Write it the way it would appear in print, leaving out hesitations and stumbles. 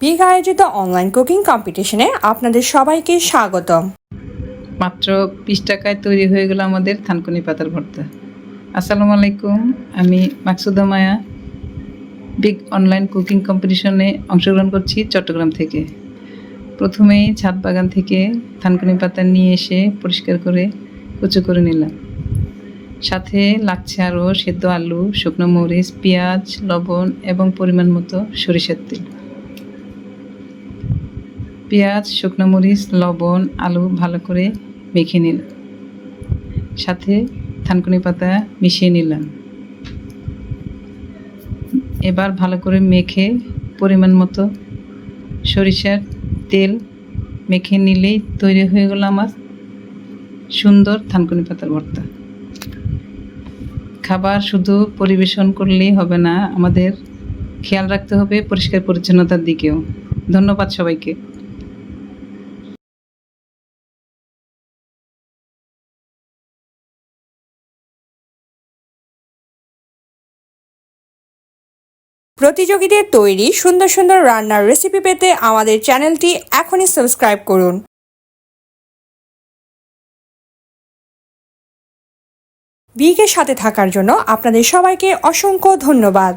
Big আয়োজিত online cooking কম্পিটিশনে আপনাদের সবাইকে স্বাগতম। মাত্র 20 টাকায় তৈরি হয়ে গেল আমাদের থানকুনি পাতার ভর্তা। আসসালামু আলাইকুম, আমি মাকসুদা মায়া বিগ অনলাইন কুকিং কম্পিটিশনে অংশগ্রহণ করছি চট্টগ্রাম থেকে। প্রথমেই ছাদ বাগান থেকে থানকুনি পাতা নিয়ে এসে পরিষ্কার করে কুচো করে নিলাম। সাথে লাগছে আরও সেদ্ধ আলু, শুকনো মরিচ, পেঁয়াজ, লবণ এবং পরিমাণ মতো সরিষার তেল। পেঁয়াজ, শুকনো মরিচ, লবণ, আলু ভালো করে মেখে নিলাম। সাথে থানকুনি পাতা মিশিয়ে নিলাম। এবার ভালো করে মেখে পরিমাণ মতো সরিষার তেল মেখে নিলেই তৈরি হয়ে গেল আমার সুন্দর থানকুনি পাতার ভর্তা। খাবার শুধু পরিবেশন করলেই হবে না, আমাদের খেয়াল রাখতে হবে পরিষ্কার পরিচ্ছন্নতার দিকেও। ধন্যবাদ সবাইকে। প্রতিযোগীদের তৈরি সুন্দর সুন্দর রান্নার রেসিপি পেতে আমাদের চ্যানেলটি এখনই সাবস্ক্রাইব করুন। বিগের সাথে থাকার জন্য আপনাদের সবাইকে অসংখ্য ধন্যবাদ।